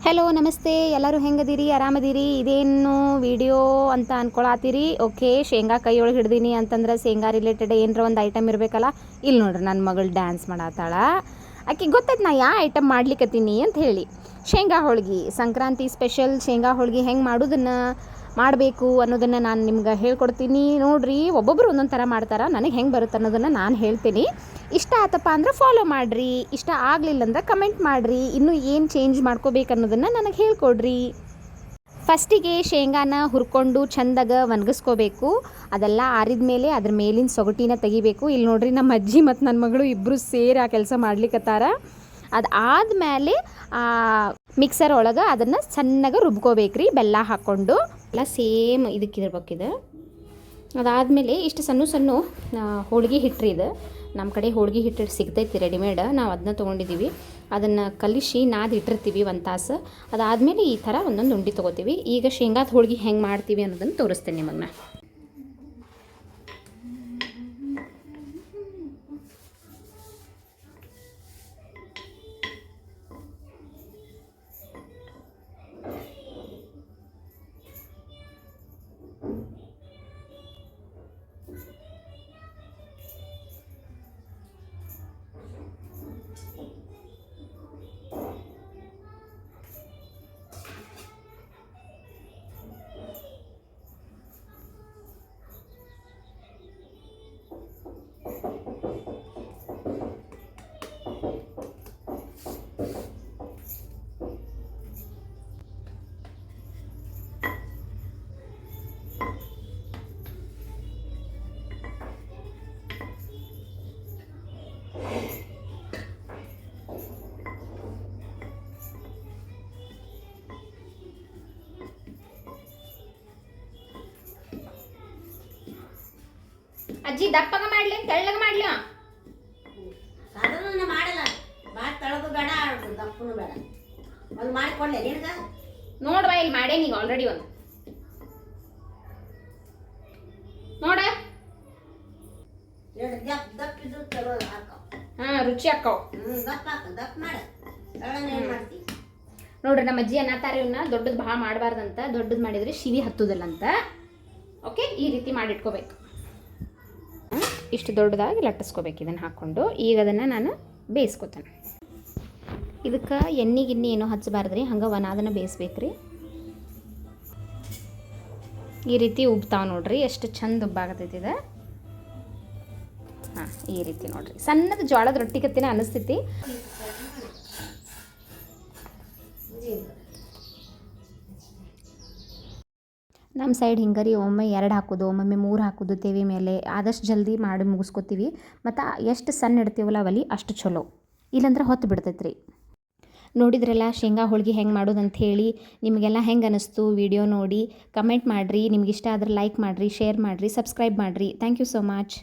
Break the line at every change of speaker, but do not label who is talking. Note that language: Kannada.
ಹಲೋ ನಮಸ್ತೆ, ಎಲ್ಲರೂ ಹೆಂಗದಿರಿ? ಆರಾಮದಿರಿ? ಇದೇನು ವಿಡಿಯೋ ಅಂತ ಅನ್ಕೊಳತ್ತೀರಿ. ಓಕೆ, ಶೇಂಗಾ ಕೈಯೊಳಗೆ ಹಿಡ್ದೀನಿ ಅಂತಂದ್ರೆ ಶೇಂಗಾ ರಿಲೇಟೆಡ್ ಏನರ ಒಂದು ಐಟಮ್ ಇರಬೇಕಲ್ಲ. ಇಲ್ಲಿ ನೋಡ್ರಿ, ನನ್ನ ಮಗಳು ಡ್ಯಾನ್ಸ್ ಮಾಡತ್ತಾಳ. ಆಕೆ ಗೊತ್ತೈತೆ ನಾ ಯಾವ ಐಟಮ್ ಮಾಡ್ಲಿಕ್ಕತ್ತೀನಿ ಅಂತ ಹೇಳಿ. ಶೇಂಗಾ ಹೋಳ್ಗೆ, ಸಂಕ್ರಾಂತಿ ಸ್ಪೆಷಲ್ ಶೇಂಗಾ ಹೋಳ್ಗೆ ಹೆಂಗೆ ಮಾಡೋದನ್ನು ಮಾಡಬೇಕು ಅನ್ನೋದನ್ನು ನಾನು ನಿಮ್ಗೆ ಹೇಳ್ಕೊಡ್ತೀನಿ. ನೋಡಿರಿ, ಒಬ್ಬೊಬ್ಬರು ಒಂದೊಂದು ಥರ ಮಾಡ್ತಾರೆ. ನನಗೆ ಹೆಂಗೆ ಬರುತ್ತೆ ಅನ್ನೋದನ್ನು ನಾನು ಹೇಳ್ತೀನಿ. ಇಷ್ಟ ಆತಪ್ಪ ಅಂದ್ರೆ ಫಾಲೋ ಮಾಡಿರಿ, ಇಷ್ಟ ಆಗಲಿಲ್ಲ ಅಂದ್ರೆ ಕಮೆಂಟ್ ಮಾಡಿರಿ. ಇನ್ನೂ ಏನು ಚೇಂಜ್ ಮಾಡ್ಕೋಬೇಕು ಅನ್ನೋದನ್ನು ನನಗೆ ಹೇಳ್ಕೊಡ್ರಿ. ಫಸ್ಟಿಗೆ ಶೇಂಗಾನ ಹುರ್ಕೊಂಡು ಚೆಂದಾಗ ಒಣಗಿಸ್ಕೋಬೇಕು. ಅದೆಲ್ಲ ಆರಿದ ಮೇಲೆ ಅದ್ರ ಮೇಲಿನ ಸೊಗಟಿನ ತೆಗಿಬೇಕು. ಇಲ್ಲಿ ನೋಡ್ರಿ, ನಮ್ಮ ಅಜ್ಜಿ ಮತ್ತು ನನ್ನ ಮಗಳು ಇಬ್ಬರು ಸೇರಿ ಆ ಕೆಲಸ ಮಾಡ್ಲಿಕ್ಕತ್ತಾರ. ಅದು ಆದಮೇಲೆ ಮಿಕ್ಸರ್ ಒಳಗೆ ಅದನ್ನು ಚೆನ್ನಾಗಿ ರುಬ್ಕೋಬೇಕ್ರಿ, ಬೆಲ್ಲ ಹಾಕ್ಕೊಂಡು. ಎಲ್ಲ ಸೇಮ್ ಇದಕ್ಕಿರ್ಬೇಕಿದೆ. ಅದಾದಮೇಲೆ ಇಷ್ಟು ಸಣ್ಣ ಸಣ್ಣ ಹೋಳ್ಗೆ ಹಿಟ್ರಿ. ಇದು ನಮ್ಮ ಕಡೆ ಹೋಳ್ಗೆ ಹಿಟ್ಟು ಸಿಗ್ತೈತಿ ರೆಡಿಮೇಡ್, ನಾವು ಅದನ್ನ ತೊಗೊಂಡಿದ್ದೀವಿ. ಅದನ್ನು ಕಲಿಸಿ ನಾದಿ ಇಟ್ಟಿರ್ತೀವಿ ಒಂದು ತಾಸು. ಅದಾದಮೇಲೆ ಈ ಥರ ಒಂದೊಂದು ಉಂಡೆ ತೊಗೋತೀವಿ. ಈಗ ಶೇಂಗಾದ ಹೋಳ್ಗೆ ಹೆಂಗೆ ಮಾಡ್ತೀವಿ ಅನ್ನೋದನ್ನು ತೋರಿಸ್ತೇನೆ ನಿಮಗೆ. ಅಜ್ಜಿ ದಪ್ಪಗ ಮಾಡ್ಲಿ ತೆಳ್ಳಗ ಮಾಡ್ಲಿ?
ಸಾಧಾರಣ ಮಾಡಲ್ಲ, ಭಾಳ ತಳದು ಬೇಡ, ದಪ್ಪನು ಬೇಡ. ಒಂದು ಮಾಡಿಕೊಳ್ಳೆ ನಿನಗ
ನೋಡ್ವಾ, ಇಲ್ಲಿ ಮಾಡೇ ನೀವು ಆಲ್ರೆಡಿ ಒಂದು ನೋಡ.
ದಪ್ಪ ಇದ್ದು ಚಲೋ ಹಾಕವ್.
ರುಚಿ ಹಾಕವ್.
ದಪ್ಪ ಹಾಕ, ದಪ್ಪ ಮಾಡ. ಏನು ಮಾಡ್ತಿ
ನೋಡ್ರಿ, ನಮ್ಮ ಅಜ್ಜಿ ಅನ್ನತ್ತಾರ ಇವನ್ನ ದೊಡ್ಡದು ಭಾಳ ಮಾಡಬಾರ್ದಂತ. ದೊಡ್ಡದು ಮಾಡಿದ್ರೆ ಶಿವಿ ಹತ್ತುದಿಲ್ಲ ಅಂತ. ಓಕೆ, ಈ ರೀತಿ ಮಾಡಿಟ್ಕೋಬೇಕು. ಇಷ್ಟು ದೊಡ್ಡದಾಗಿ ಲಟ್ಟಿಸ್ಕೋಬೇಕು ಇದನ್ನು ಹಾಕ್ಕೊಂಡು. ಈಗ ಅದನ್ನು ನಾನು ಬೇಯಿಸ್ಕೊತೇನೆ. ಇದಕ್ಕೆ ಎಣ್ಣೆ ಗಿಣ್ಣೆ ಏನೋ ಹಚ್ಚಬಾರ್ದ್ರಿ, ಹಂಗೆ ಅದನ್ನು ಬೇಯಿಸ್ಬೇಕ್ರಿ. ಈ ರೀತಿ ಉಬ್ತಾವ ನೋಡ್ರಿ, ಎಷ್ಟು ಚಂದ ಉಬ್ಬಾಗತೈತಿದೆ. ಹಾಂ, ಈ ರೀತಿ ನೋಡ್ರಿ, ಸಣ್ಣದ ಜೋಳದ ರೊಟ್ಟಿ ಕತ್ತಿನ ಅನಿಸ್ತೈತಿ. ನಮ್ಮ ಸೈಡ್ ಹಿಂಗರಿ ಒಮ್ಮೆ 2 ಹಾಕೋದು, ಒಮ್ಮೊಮ್ಮೆ 3 ಹಾಕೋದು ತೇವಿ ಮೇಲೆ. ಆದಷ್ಟು ಜಲ್ದಿ ಮಾಡಿ ಮುಗಿಸ್ಕೊತೀವಿ. ಮತ್ತು ಎಷ್ಟು ಸಣ್ಣ ಇಡ್ತೀವಲ್ಲ ಒಲೆ ಅಷ್ಟು ಚಲೋ, ಇಲ್ಲಾಂದ್ರೆ ಹೊತ್ತು ಬಿಡ್ತೈತ್ರಿ. ನೋಡಿದ್ರಲ್ಲ ಶೇಂಗಾ ಹೋಳ್ಗೆ ಹೆಂಗೆ ಮಾಡೋದು ಅಂತ ಹೇಳಿ. ನಿಮಗೆಲ್ಲ ಹೆಂಗೆ ಅನ್ನಿಸ್ತು ವಿಡಿಯೋ ನೋಡಿ ಕಮೆಂಟ್ ಮಾಡಿರಿ. ನಿಮ್ಗೆ ಇಷ್ಟ ಆದ್ರೆ ಲೈಕ್ ಮಾಡಿರಿ, ಶೇರ್ ಮಾಡಿರಿ, ಸಬ್ಸ್ಕ್ರೈಬ್ ಮಾಡಿರಿ. Thank you so much.